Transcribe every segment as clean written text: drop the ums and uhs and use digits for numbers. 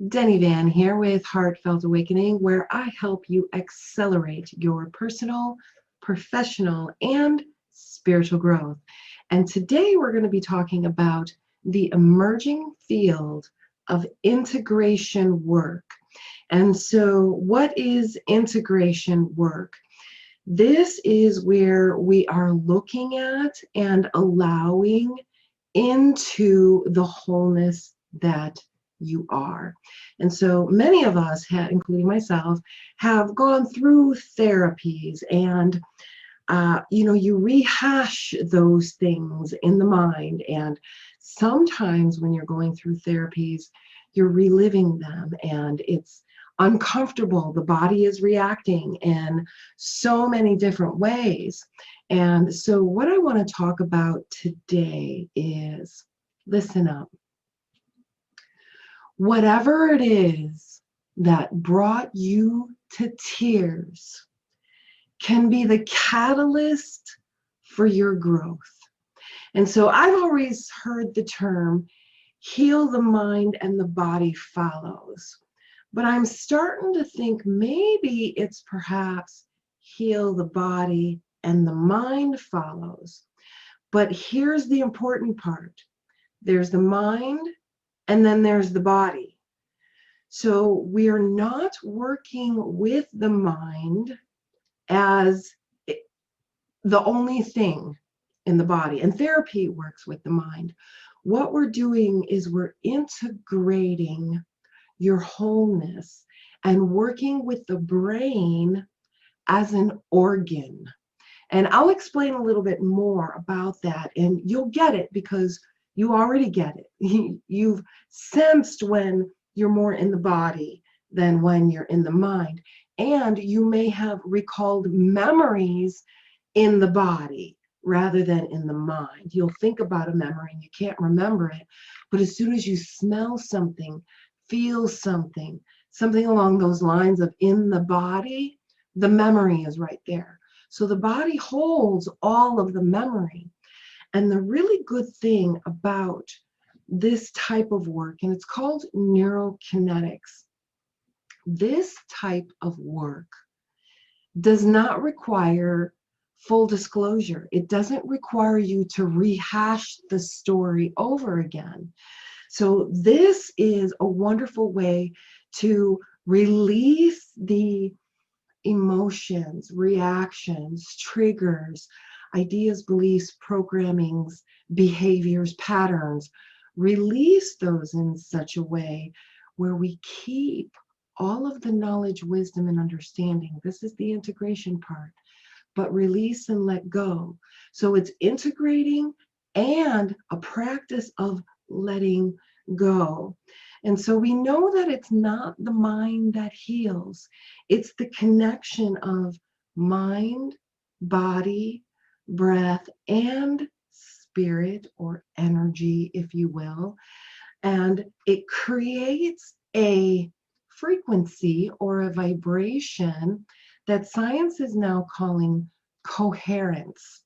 Denny Van here with Heartfelt Awakening, where I help you accelerate your personal, professional, and spiritual growth. And today we're going to be talking about the emerging field of integration work. And so, what is integration work? This is where we are looking at and allowing into the wholeness that you are. And so many of us, including myself, have gone through therapies and you rehash those things in the mind. And sometimes when you're going through therapies, you're reliving them and it's uncomfortable. The body is reacting in so many different ways. And so, what I want to talk about today is listen up. Whatever it is that brought you to tears can be the catalyst for your growth. And so I've always heard the term heal the mind and the body follows. But I'm starting to think maybe it's perhaps heal the body and the mind follows. But here's the important part. There's the mind and then there's the body. So we're not working with the mind as the only thing in the body. And therapy works with the mind. What we're doing is we're integrating your wholeness and working with the brain as an organ. And I'll explain a little bit more about that, and you'll get it because you already get it. You've sensed when you're more in the body than when you're in the mind. And you may have recalled memories in the body rather than in the mind. You'll think about a memory and you can't remember it. But as soon as you smell something, feel something, something along those lines of in the body, the memory is right there. So the body holds all of the memory. And the really good thing about this type of work, and it's called neurokinetics, this type of work does not require full disclosure. It doesn't require you to rehash the story over again. So this is a wonderful way to release the emotions, reactions, triggers, ideas, beliefs, programmings, behaviors, patterns. Release those in such a way where we keep all of the knowledge, wisdom, and understanding. This is the integration part, but release and let go. So it's integrating and a practice of letting go. And so we know that it's not the mind that heals, it's the connection of mind, body, breath, and spirit or energy, if you will. And it creates a frequency or a vibration that science is now calling coherence.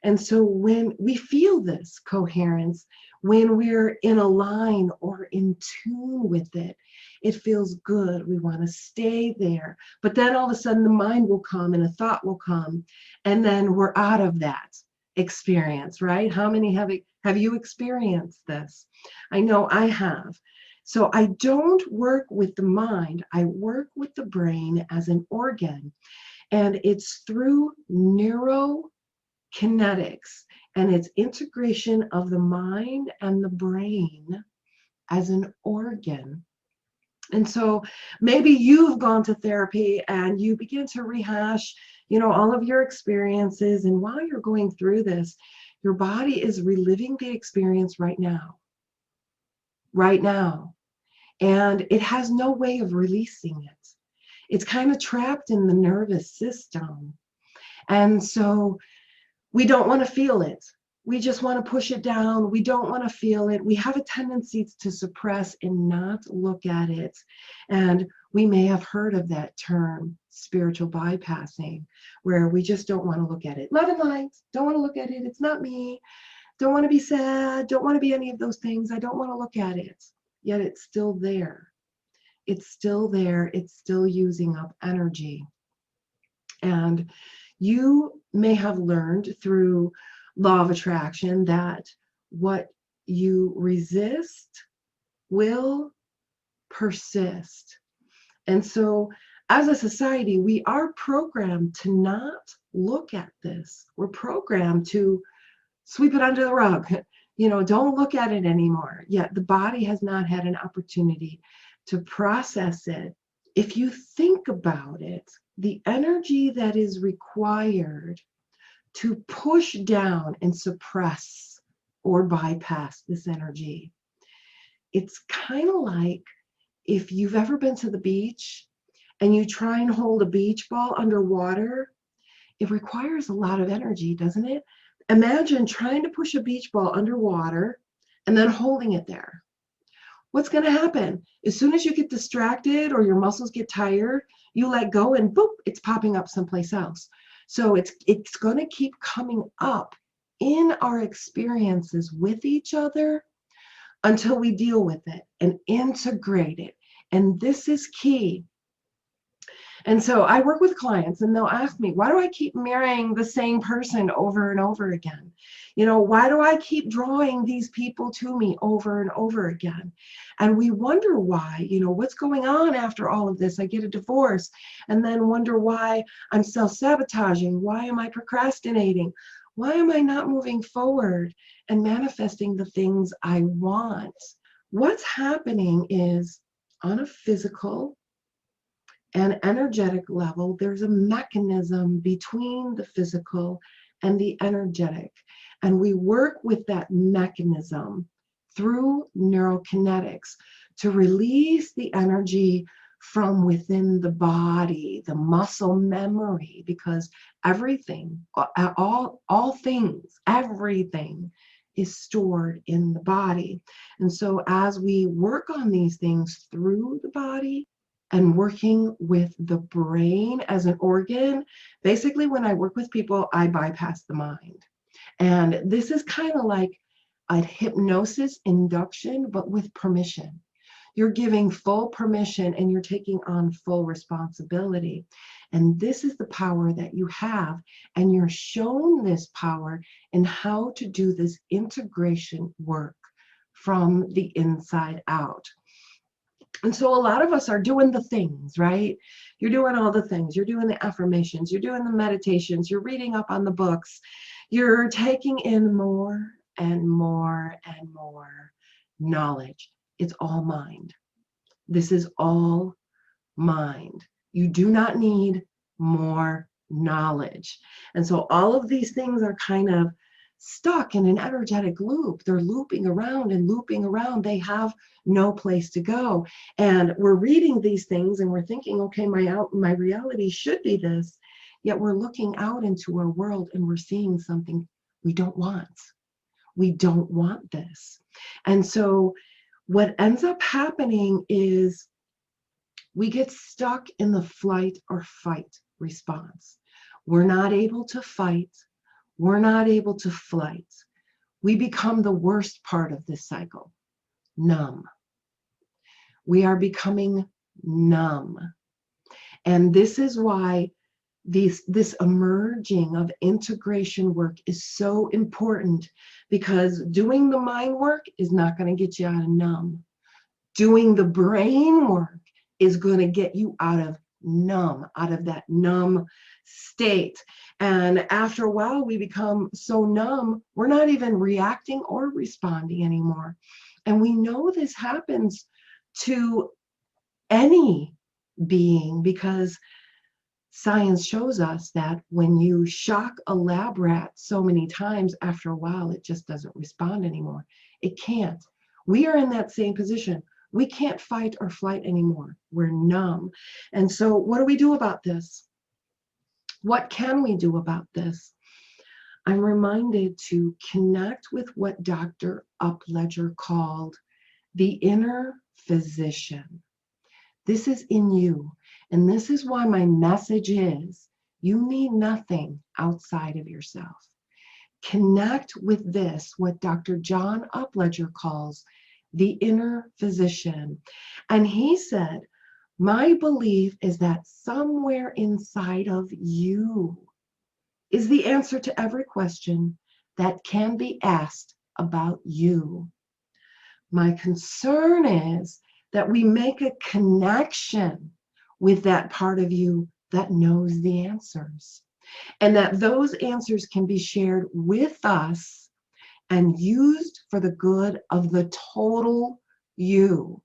And so when we feel this coherence, when we're in a line or in tune with it, it feels good. We want to stay there. But then all of a sudden the mind will come and a thought will come, and then we're out of that experience, right? How many have you experienced this? I know I have. So I don't work with the mind, I work with the brain as an organ. And it's through neurokinetics and it's integration of the mind and the brain as an organ. And so maybe you've gone to therapy and you begin to rehash, all of your experiences. And while you're going through this, your body is reliving the experience right now. Right now. And it has no way of releasing it. It's kind of trapped in the nervous system. And so we don't want to feel it. We just want to push it down. We don't want to feel it. We have a tendency to suppress and not look at it. And we may have heard of that term, spiritual bypassing, where we just don't want to look at it. Love and light, don't want to look at it. It's not me. Don't want to be sad. Don't want to be any of those things. I don't want to look at it. Yet it's still there. it's still there. It's still using up energy. And you may have learned through law of attraction that what you resist will persist. And so, as a society, we are programmed to not look at this. We're programmed to sweep it under the rug. Don't look at it anymore. Yet the body has not had an opportunity to process it. If you think about it, the energy that is required to push down and suppress or bypass this energy, it's kind of like if you've ever been to the beach and you try and hold a beach ball underwater. It requires a lot of energy, doesn't it? Imagine trying to push a beach ball underwater and then holding it there. What's going to happen? As soon as you get distracted or your muscles get tired, you let go and boop, it's popping up someplace else. So it's going to keep coming up in our experiences with each other until we deal with it and integrate it. And this is key. And so I work with clients and they'll ask me, why do I keep marrying the same person over and over again? Why do I keep drawing these people to me over and over again? And we wonder why, what's going on after all of this? I get a divorce and then wonder why I'm self-sabotaging. Why am I procrastinating? Why am I not moving forward and manifesting the things I want? What's happening is on a physical and energetic level, there's a mechanism between the physical and the energetic. And we work with that mechanism through neurokinetics to release the energy from within the body, the muscle memory, because everything, all things, everything is stored in the body. And so as we work on these things through the body, and working with the brain as an organ, basically when I work with people, I bypass the mind. And this is kind of like a hypnosis induction, but with permission. You're giving full permission and you're taking on full responsibility. And this is the power that you have. And you're shown this power in how to do this integration work from the inside out. And so a lot of us are doing the things, right? You're doing all the things. You're doing the affirmations. You're doing the meditations. You're reading up on the books. You're taking in more and more and more knowledge. It's all mind. This is all mind. You do not need more knowledge. And so all of these things are kind of stuck in an energetic loop. They're looping around and looping around. They have no place to go. And we're reading these things and we're thinking, okay, my reality should be this. Yet we're looking out into our world and we're seeing something we don't want. We don't want this. And so what ends up happening is we get stuck in the flight or fight response. We're not able to fight. We're not able to flight. We become the worst part of this cycle, numb. We are becoming numb. And this is why this emerging of integration work is so important, because doing the mind work is not going to get you out of numb. Doing the brain work is going to get you out of numb, out of that numb state. And after a while, we become so numb, we're not even reacting or responding anymore. And we know this happens to any being because science shows us that when you shock a lab rat so many times, after a while, it just doesn't respond anymore. It can't. We are in that same position. We can't fight or flight anymore. We're numb. And so what do we do about this? What can we do about this? I'm reminded to connect with what Dr. Upledger called the inner physician. This is in you. And this is why my message is, you need nothing outside of yourself. Connect with this, what Dr. John Upledger calls the inner physician. And he said, My belief is that somewhere inside of you is the answer to every question that can be asked about you. My concern is that we make a connection with that part of you that knows the answers, and that those answers can be shared with us and used for the good of the total you.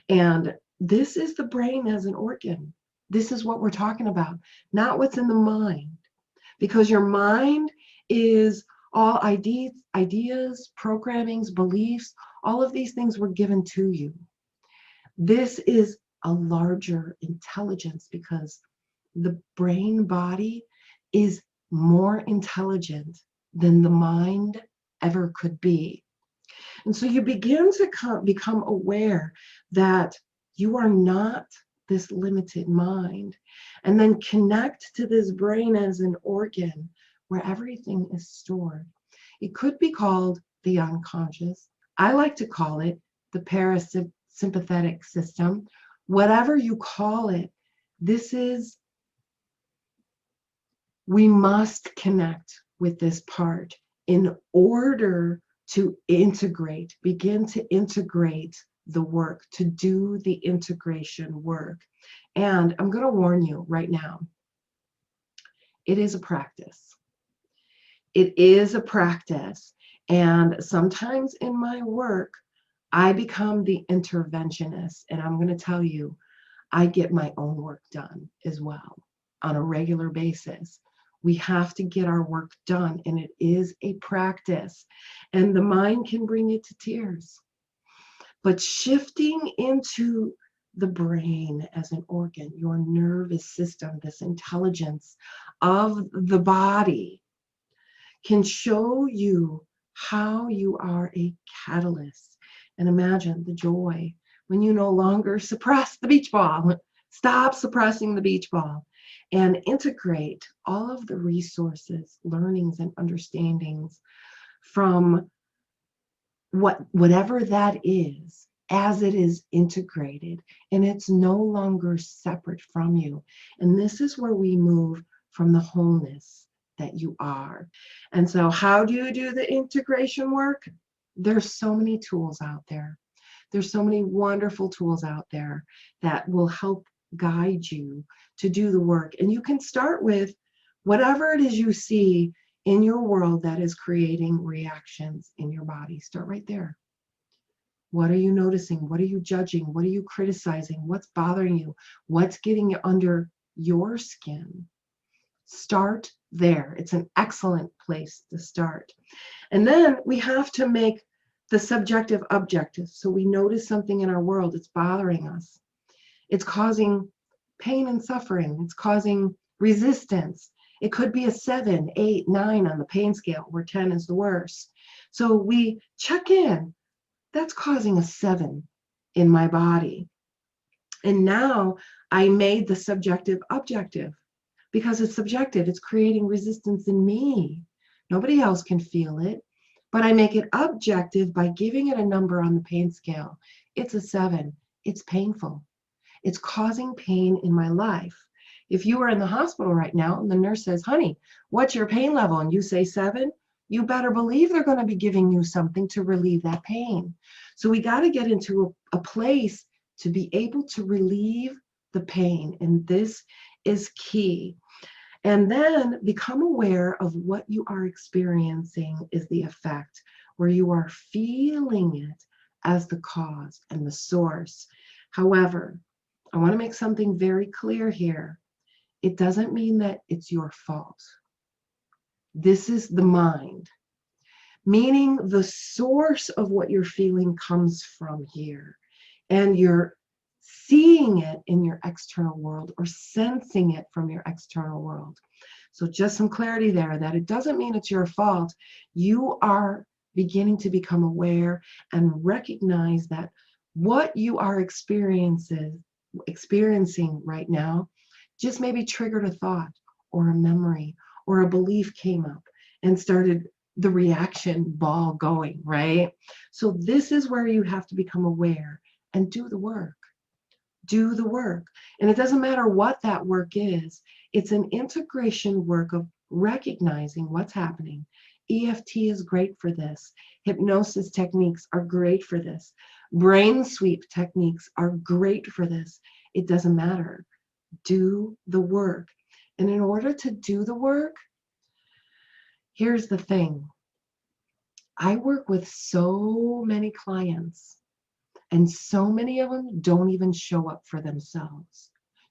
And this is the brain as an organ. This is what we're talking about, not what's in the mind. Because your mind is all ideas, programmings, beliefs, all of these things were given to you. This is a larger intelligence because the brain body is more intelligent than the mind ever could be. And so you begin to become aware that you are not this limited mind, and then connect to this brain as an organ where everything is stored. It could be called the unconscious. I like to call it the parasympathetic system. Whatever you call it, we must connect with this part in order to begin to integrate the work, to do the integration work. And I'm going to warn you right now, it is a practice. It is a practice. And sometimes in my work, I become the interventionist. And I'm going to tell you, I get my own work done as well on a regular basis. We have to get our work done, and it is a practice. And the mind can bring you to tears. But shifting into the brain as an organ, your nervous system, this intelligence of the body, can show you how you are a catalyst. And imagine the joy when you no longer suppress the beach ball. Stop suppressing the beach ball and integrate all of the resources, learnings, and understandings from whatever that is, as it is integrated, and it's no longer separate from you. And this is where we move from the wholeness that you are. And so how do you do the integration work? There's so many tools out there. There's so many wonderful tools out there that will help guide you to do the work. And you can start with whatever it is you see in your world that is creating reactions in your body. Start right there. What are you noticing? What are you judging? What are you criticizing? What's bothering you? What's getting under your skin? Start there. It's an excellent place to start. And then we have to make the subjective objective. So we notice something in our world, it's bothering us. It's causing pain and suffering. It's causing resistance. It could be a 7, 8, 9 on the pain scale, where 10 is the worst. So we check in. That's causing a 7 in my body. And now I made the subjective objective because it's subjective. It's creating resistance in me. Nobody else can feel it. But I make it objective by giving it a number on the pain scale. It's a 7. It's painful. It's causing pain in my life. If you are in the hospital right now and the nurse says, honey, what's your pain level? And you say 7, you better believe they're going to be giving you something to relieve that pain. So we got to get into a place to be able to relieve the pain. And this is key. And then become aware of what you are experiencing is the effect, where you are feeling it as the cause and the source. However, I want to make something very clear here. It doesn't mean that it's your fault. This is the mind, meaning the source of what you're feeling comes from here. And you're seeing it in your external world or sensing it from your external world. So just some clarity there, that it doesn't mean it's your fault. You are beginning to become aware and recognize that what you are experiencing right now just maybe triggered a thought or a memory or a belief came up and started the reaction ball going, right? So this is where you have to become aware and do the work. Do the work. And it doesn't matter what that work is. It's an integration work of recognizing what's happening. EFT is great for this. Hypnosis techniques are great for this. Brain sweep techniques are great for this. It doesn't matter. Do the work. And in order to do the work, here's the thing. I work with so many clients, and so many of them don't even show up for themselves.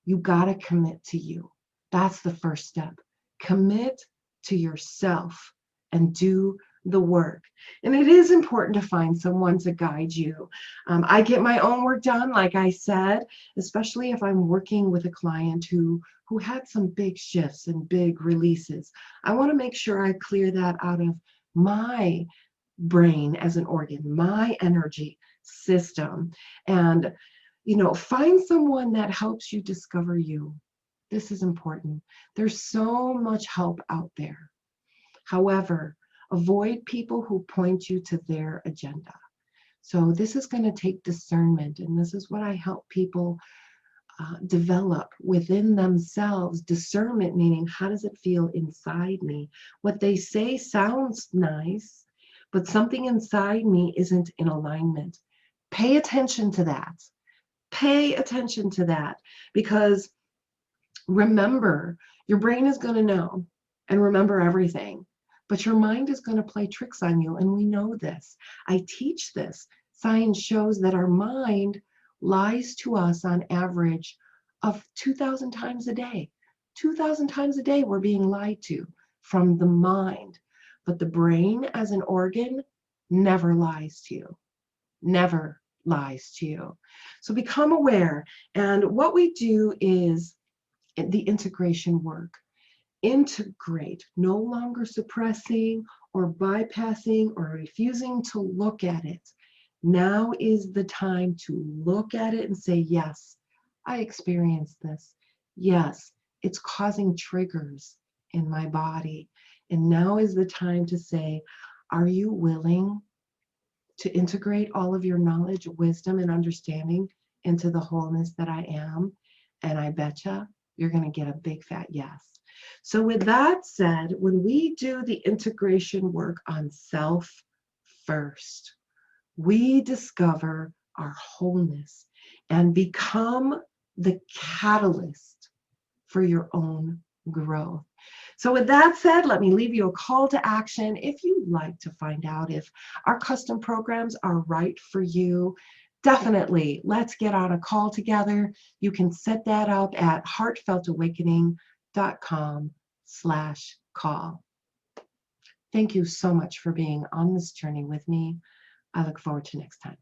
You got to commit to you. That's the first step. Commit to yourself and do the work. And it is important to find someone to guide you. I get my own work done, like I said, especially if I'm working with a client who had some big shifts and big releases. I want to make sure I clear that out of my brain as an organ, my energy system. And, find someone that helps you discover you. This is important. There's so much help out there. However, avoid people who point you to their agenda. So this is going to take discernment, and this is what I help people develop within themselves. Discernment meaning, how does it feel inside me? What they say sounds nice, but something inside me isn't in alignment. Pay attention to that. Pay attention to that, because remember, your brain is going to know and remember everything, but your mind is going to play tricks on you, and we know this. I teach this. Science shows that our mind lies to us on average of 2,000 times a day. 2,000 times a day we're being lied to from the mind. But the brain as an organ never lies to you. Never lies to you. So become aware. And what we do is the integration work. Integrate, no longer suppressing or bypassing or refusing to look at it. Now is the time to look at it and say, yes, I experienced this. Yes, it's causing triggers in my body. And now is the time to say, are you willing to integrate all of your knowledge, wisdom, and understanding into the wholeness that I am? And I betcha you're going to get a big fat yes. So with that said, when we do the integration work on self first, we discover our wholeness and become the catalyst for your own growth. So with that said, let me leave you a call to action. If you'd like to find out if our custom programs are right for you, definitely let's get on a call together. You can set that up at heartfeltawakening.com/call. Thank you so much for being on this journey with me. I look forward to next time.